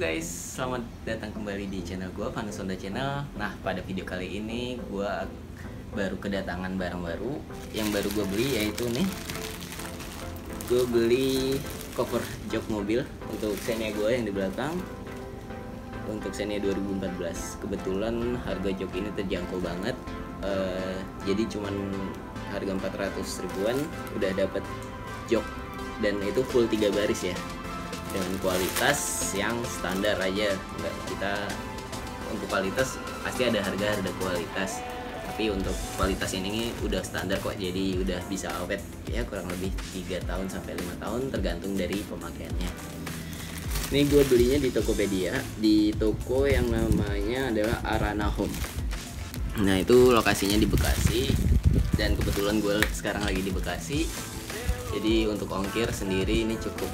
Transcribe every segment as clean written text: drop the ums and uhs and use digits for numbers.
guys, selamat datang kembali di channel gue, Vanus Honda Channel. Nah, pada video kali ini gue baru kedatangan barang baru. Yang baru gue beli yaitu nih, gue beli cover jok mobil untuk Xenia gue yang di belakang, untuk Xenia 2014. Kebetulan harga jok ini terjangkau banget, jadi cuman harga 400 ribuan udah dapat jok, dan itu full 3 baris ya, dengan kualitas yang standar aja. Enggak, kita untuk kualitas pasti ada harga kualitas, tapi untuk kualitas ini udah standar kok, jadi udah bisa awet ya, kurang lebih 3 tahun sampai 5 tahun tergantung dari pemakaiannya. Ini gue belinya di Tokopedia, di toko yang namanya adalah Arana Home. Nah, itu lokasinya di Bekasi, dan kebetulan gue sekarang lagi di Bekasi, jadi untuk ongkir sendiri ini cukup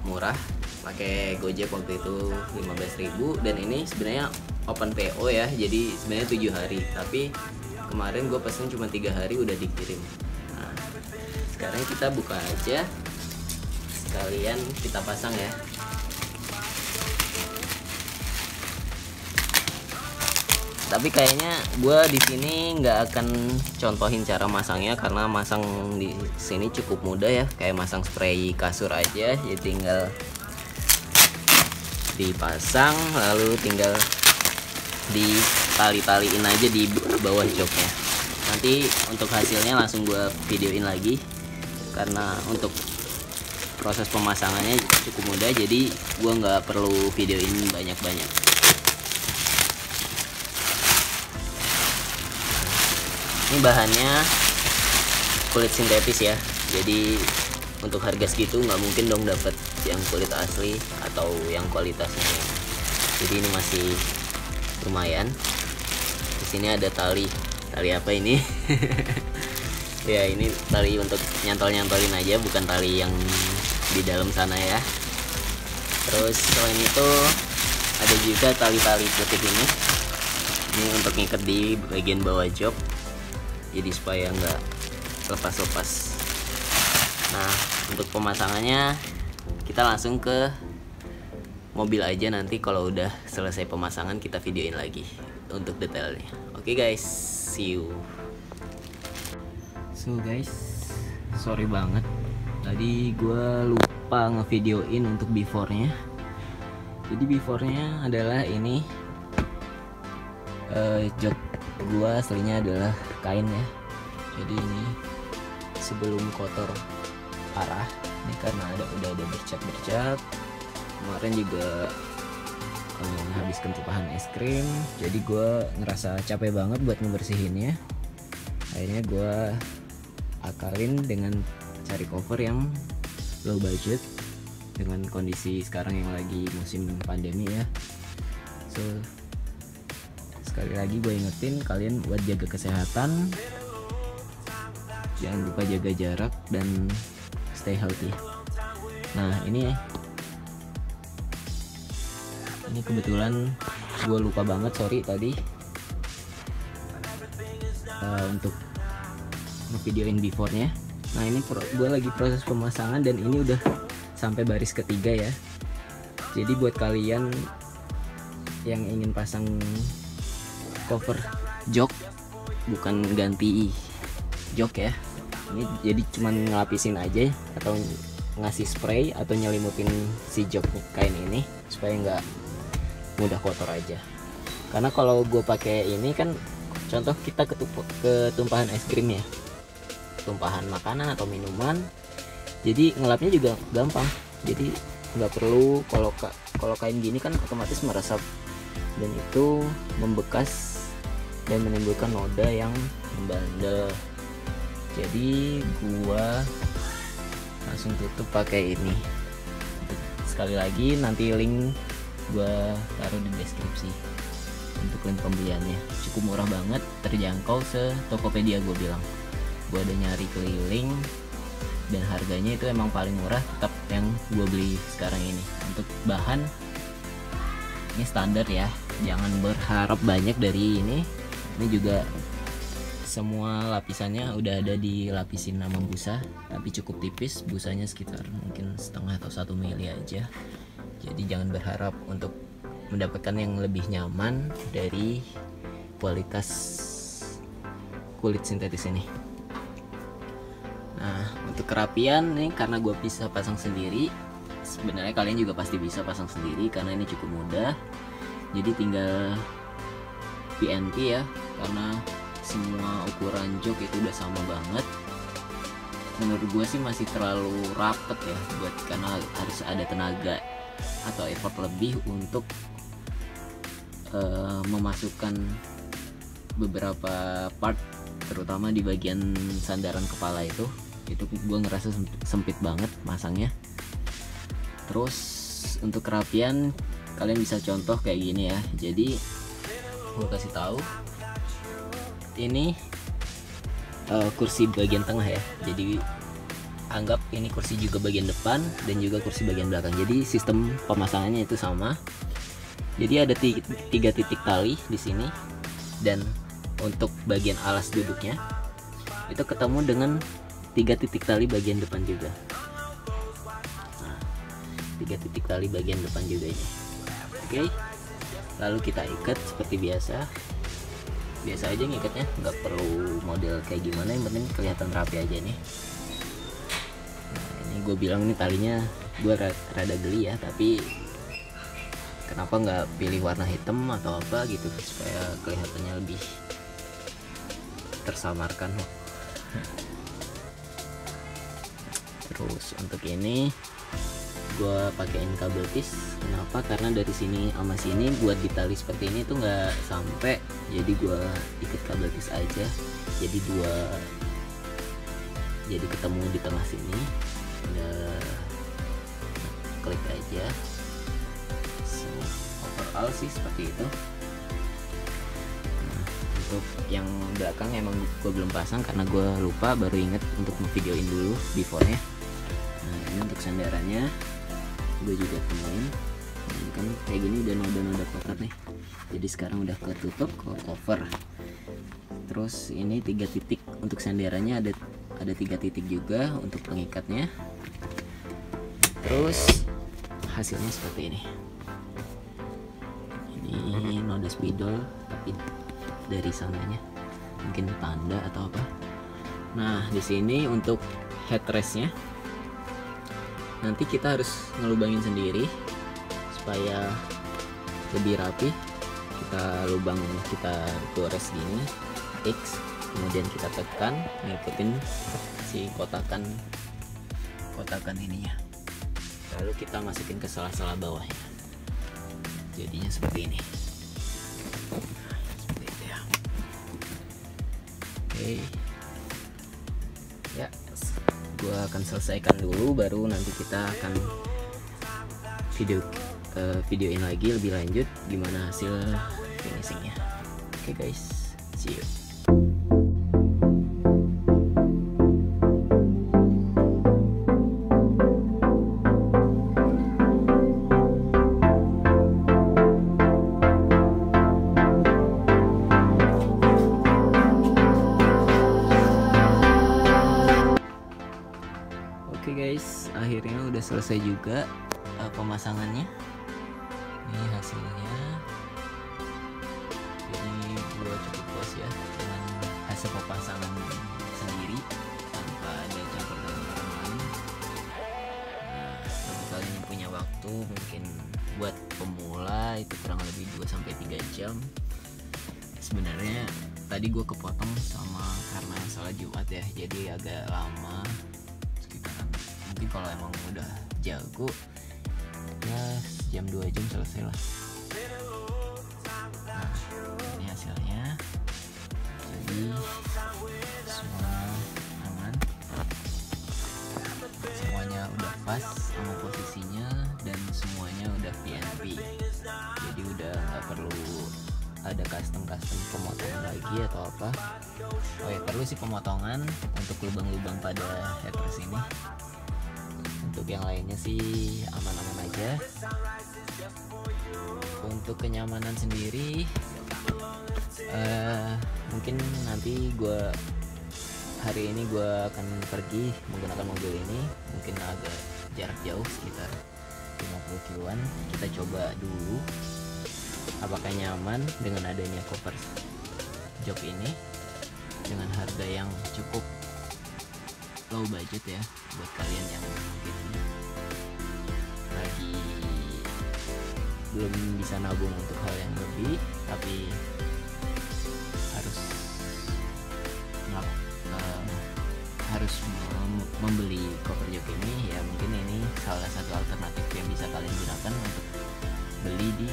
murah, pakai Gojek waktu itu 15.000, dan ini sebenarnya open PO ya, jadi sebenarnya 7 hari, tapi kemarin gue pesen cuma 3 hari udah dikirim. Nah, sekarang kita buka aja, sekalian kita pasang ya. Tapi kayaknya gue di sini nggak akan contohin cara masangnya, karena masang di sini cukup mudah ya, kayak masang spray kasur aja, jadi tinggal dipasang lalu tinggal ditali-taliin aja di bawah joknya. Nanti untuk hasilnya langsung gue videoin lagi, karena untuk proses pemasangannya cukup mudah, jadi gue nggak perlu videoin banyak-banyak. Ini bahannya kulit sintetis ya, jadi untuk harga segitu nggak mungkin dong dapat yang kulit asli atau yang kualitasnya. Jadi ini masih lumayan. Di sini ada tali apa ini? Ya, ini tali untuk nyantol-nyantolin aja, bukan tali yang di dalam sana ya. Terus selain itu ada juga tali-tali putih ini untuk ngikat di bagian bawah jok, jadi supaya nggak lepas-lepas. Nah, untuk pemasangannya kita langsung ke mobil aja, nanti kalau udah selesai pemasangan kita videoin lagi untuk detailnya. Oke guys, see you. So guys, sorry banget tadi gue lupa ngevideoin untuk before-nya. Jadi before-nya adalah ini, jok gua aslinya adalah kain ya, jadi ini sebelum kotor parah ini karena udah ada bercak. Kemarin juga habiskan tumpahan es krim, jadi gua ngerasa capek banget buat ngebersihinnya. Akhirnya gua akalin dengan cari cover yang low budget dengan kondisi sekarang yang lagi musim pandemi ya. So sekali lagi gue ingetin kalian buat jaga kesehatan, jangan lupa jaga jarak dan stay healthy. Nah, ini kebetulan gue lupa banget, sorry tadi untuk ngevideoin before-nya. Nah, ini gue lagi proses pemasangan dan ini udah sampai baris ketiga ya. Jadi buat kalian yang ingin pasang cover jok, bukan ganti jok ya, ini jadi cuman ngelapisin aja atau ngasih spray atau nyelimutin si jok kain ini supaya nggak mudah kotor aja. Karena kalau gue pakai ini kan, contoh kita ketumpahan es krim ya, tumpahan makanan atau minuman, jadi ngelapnya juga gampang. Jadi nggak perlu, kalau kain gini kan otomatis meresap dan itu membekas dan menimbulkan noda yang membandel. Jadi gua langsung tutup pakai ini. Sekali lagi nanti link gua taruh di deskripsi untuk link pembeliannya. Cukup murah banget, terjangkau, se-Tokopedia gua bilang. Gua udah nyari keliling dan harganya itu emang paling murah, tetap yang gua beli sekarang ini. Untuk bahan ini standar ya, jangan berharap banyak dari ini. Ini juga semua lapisannya udah ada dilapisin sama busa, tapi cukup tipis, busanya sekitar mungkin setengah atau 1 mili aja. Jadi jangan berharap untuk mendapatkan yang lebih nyaman dari kualitas kulit sintetis ini. Nah, untuk kerapian nih, karena gue bisa pasang sendiri, sebenarnya kalian juga pasti bisa pasang sendiri karena ini cukup mudah. Jadi tinggal PNP ya, karena semua ukuran jok itu udah sama banget. Menurut gue sih masih terlalu rapet ya, buat karena harus ada tenaga atau effort lebih untuk memasukkan beberapa part, terutama di bagian sandaran kepala itu gue ngerasa sempit banget masangnya. Terus untuk kerapian kalian bisa contoh kayak gini ya. Jadi gue kasih tahu ini kursi bagian tengah ya. Jadi anggap ini kursi juga bagian depan dan juga kursi bagian belakang. Jadi sistem pemasangannya itu sama. Jadi ada 3 titik tali di sini, dan untuk bagian alas duduknya itu ketemu dengan 3 titik tali bagian depan juga. Nah, 3 titik tali bagian depan juga ini. Oke, lalu kita ikat seperti biasa aja ngikatnya, nggak perlu model kayak gimana, yang penting kelihatan rapi aja nih. Nah, ini gue bilang ini talinya gue rada geli ya, tapi kenapa nggak pilih warna hitam atau apa gitu supaya kelihatannya lebih tersamarkan. Terus untuk ini gue pakein kabel tis. Kenapa? Karena dari sini sama sini buat di tali seperti ini tuh nggak sampai, jadi gue ikat kabel tis aja. Jadi ketemu di tengah sini, udah klik aja. Overall sih seperti itu. Nah, untuk yang belakang emang gue belum pasang karena gue lupa, baru inget untuk videoin dulu before-nya. Nah, ini untuk sandarannya gue juga temuin. Ini kan kayak gini udah noda-noda kotor nih, jadi sekarang udah ketutup, ke cover. Terus ini 3 titik untuk sandarannya, ada 3 titik juga untuk pengikatnya. Terus hasilnya seperti ini. Ini noda spidol tapi dari sananya, mungkin tanda atau apa. Nah, di sini untuk headrestnya nanti kita harus ngelubangin sendiri supaya lebih rapi. Kita gores gini X, kemudian kita tekan ngikutin si kotakan ininya, lalu kita masukin ke sela-sela bawahnya. Jadinya seperti ini. Seperti itu ya. Oke. Ya, gua akan selesaikan dulu, baru nanti kita akan videoin lagi lebih lanjut gimana hasil finishingnya. Oke guys, see you. Oke guys, akhirnya udah selesai juga pemasangannya. Ini hasilnya. Jadi gue cukup puas ya dengan hasil pemasangan sendiri tanpa ada campur tangan orang lain. Nah, bagi kalian yang punya waktu, mungkin buat pemula itu kurang lebih 2-3 jam. Sebenarnya tadi gue kepotong karena salah Jumat ya, jadi agak lama. Mungkin kalau emang udah jago ya jam 2 jam selesai lah. Nah, ini hasilnya. Jadi semua aman, semuanya udah pas sama posisinya, dan semuanya udah PNP. Jadi udah nggak perlu ada custom pemotongan lagi atau apa. Oh ya, perlu sih pemotongan untuk lubang-lubang pada headrest ini. Untuk yang lainnya sih aman-aman aja. Untuk kenyamanan sendiri mungkin nanti hari ini gue akan pergi menggunakan mobil ini, mungkin agak jarak jauh sekitar 50 kiloan. Kita coba dulu apakah nyaman dengan adanya cover jok ini dengan harga yang cukup low budget ya, buat kalian yang mungkin lagi belum bisa nabung untuk hal yang lebih tapi harus membeli cover jok ini ya. Mungkin ini salah satu alternatif yang bisa kalian gunakan untuk beli di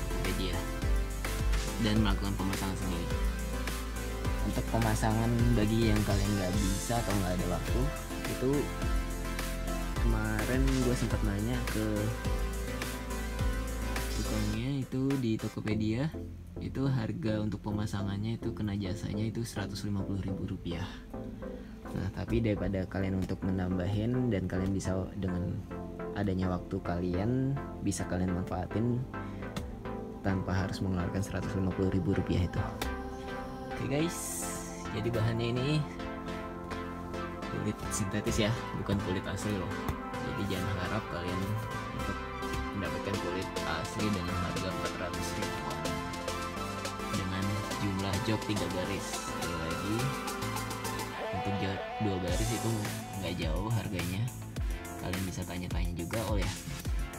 Tokopedia dan melakukan pemasangan sendiri. Untuk pemasangan bagi yang kalian nggak bisa atau nggak ada waktu, itu kemarin gue sempat nanya ke tukangnya itu di Tokopedia, itu harga untuk pemasangannya itu kena jasanya itu Rp150.000. Nah tapi daripada kalian untuk menambahin dan kalian bisa dengan adanya waktu kalian bisa kalian manfaatin tanpa harus mengeluarkan Rp150.000 itu. Oke guys, jadi bahannya ini kulit sintetis ya, bukan kulit asli loh. Jadi jangan harap kalian untuk mendapatkan kulit asli dengan harga Rp400.000 dengan jumlah jok 3 baris. Sekali lagi, untuk 2 baris itu nggak jauh harganya, kalian bisa tanya-tanya juga. Oh ya,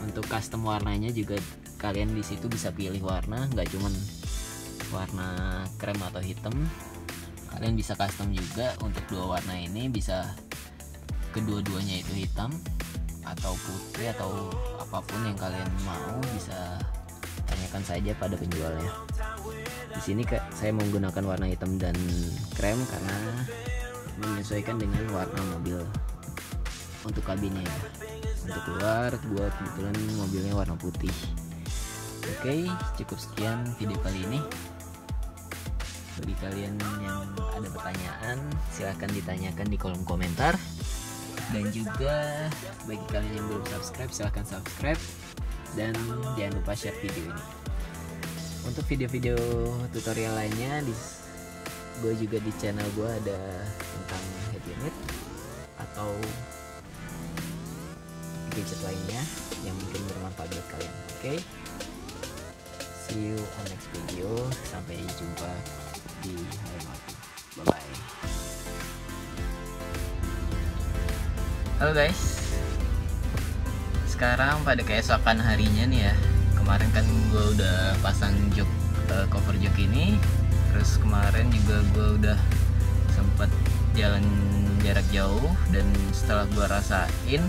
untuk custom warnanya juga kalian di situ bisa pilih warna, nggak cuman warna krem atau hitam, kalian bisa custom juga untuk 2 warna ini, bisa kedua-duanya itu hitam atau putih atau apapun yang kalian mau, bisa tanyakan saja pada penjualnya. Di sini saya menggunakan warna hitam dan krem karena menyesuaikan dengan warna mobil untuk kabinnya ya. Untuk luar gua kebetulan mobilnya warna putih. Oke, cukup sekian video kali ini. Bagi kalian yang ada pertanyaan silahkan ditanyakan di kolom komentar, dan juga bagi kalian yang belum subscribe silahkan subscribe dan jangan lupa share video ini. Untuk video-video tutorial lainnya gue juga di channel gue ada tentang head unit atau gadget lainnya yang mungkin bermanfaat buat kalian. Oke, see you on next video. Sampai jumpa di lain waktu. Bye bye. Halo guys, sekarang pada keesokan harinya nih ya. Kemarin kan gue udah pasang jok cover jok ini, terus kemarin juga gue udah sempat jalan jarak jauh, dan setelah gue rasain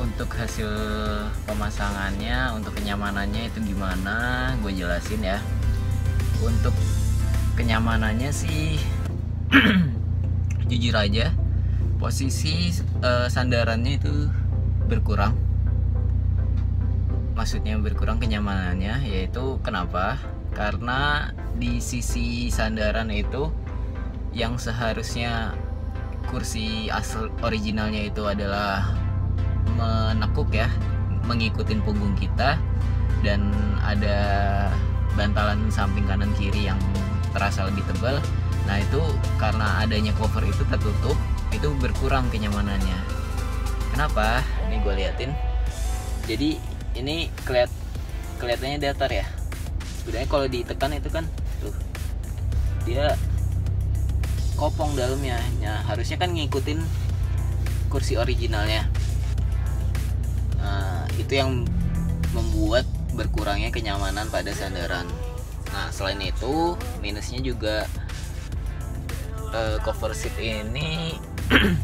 untuk hasil pemasangannya, untuk kenyamanannya itu gimana, gue jelasin ya. Untuk kenyamanannya sih jujur aja posisi sandarannya itu berkurang, maksudnya berkurang kenyamanannya, yaitu kenapa? Karena di sisi sandaran itu yang seharusnya kursi asal originalnya itu adalah menekuk ya, mengikutin punggung kita, dan ada bantalan samping kanan kiri yang terasa lebih tebal. Nah itu karena adanya cover itu tertutup, itu berkurang kenyamanannya. Kenapa? Ini gue liatin. Jadi ini kelihatannya datar ya. Sebenarnya kalau ditekan itu kan tuh dia kopong dalamnya. Nah, harusnya kan ngikutin kursi originalnya. Nah, itu yang membuat berkurangnya kenyamanan pada sandaran. Nah, selain itu minusnya juga cover seat ini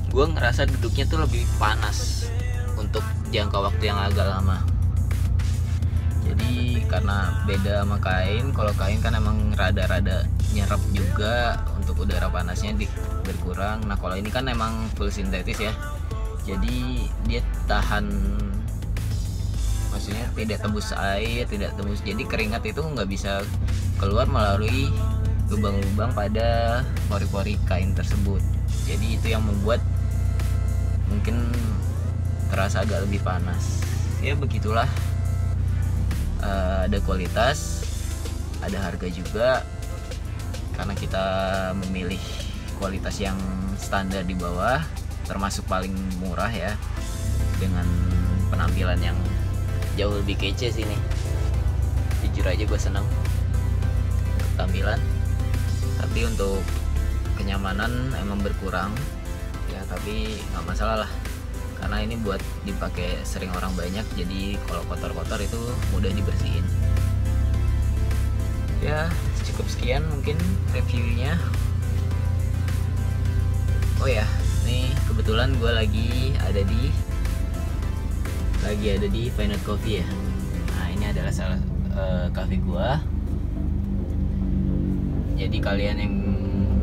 gue ngerasa duduknya tuh lebih panas untuk jangka waktu yang agak lama. Jadi karena beda sama kain, kalau kain kan emang rada-rada nyerap juga untuk udara panasnya berkurang. Nah kalau ini kan emang full sintetis ya, jadi dia tahan, maksudnya tidak tembus air, tidak tembus, jadi keringat itu nggak bisa keluar melalui lubang-lubang pada pori-pori kain tersebut. Jadi itu yang membuat mungkin terasa agak lebih panas. Ya begitulah, ada kualitas, ada harga juga, karena kita memilih kualitas yang standar di bawah, termasuk paling murah ya, dengan penampilan yang jauh lebih kece sih nih. Jujur aja gue seneng untuk tampilan, tapi untuk kenyamanan emang berkurang ya, tapi nggak masalah lah karena ini buat dipakai sering orang banyak, jadi kalau kotor-kotor itu mudah dibersihin. Ya cukup sekian mungkin reviewnya. Oh ya, nih kebetulan gue lagi ada di Fine Art Coffee ya. Nah ini adalah salah cafe gue. Jadi kalian yang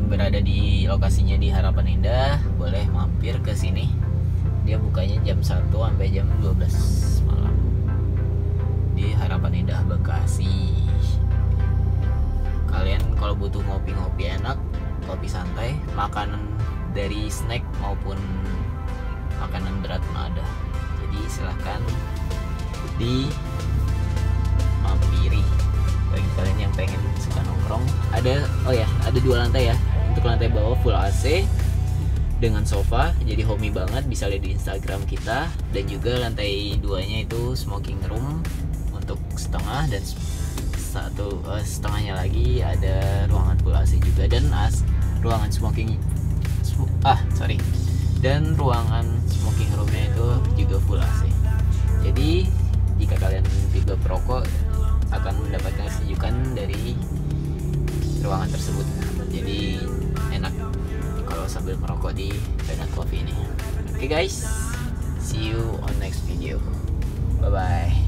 berada di lokasinya di Harapan Indah boleh mampir ke sini. Dia bukanya jam 1 sampai jam 12 malam di Harapan Indah Bekasi. Kalian kalau butuh ngopi-ngopi enak, kopi santai, makanan dari snack maupun makanan berat ada. Jadi silahkan di mampiri. Bagi kalian yang pengen suka nongkrong, ada 2 lantai ya. Untuk lantai bawah full AC dengan sofa, jadi homey banget, bisa lihat di Instagram kita. Dan juga lantai 2-nya itu smoking room untuk setengah, dan setengahnya lagi ada ruangan full AC juga, dan ruangan dan ruangan smoking roomnya itu juga full AC. Jadi jika kalian juga perokok akan mendapatkan sejukan dari ruangan tersebut. Jadi enak kalau sambil merokok di Fine Art Coffee ini. Oke guys, see you on next video. Bye bye.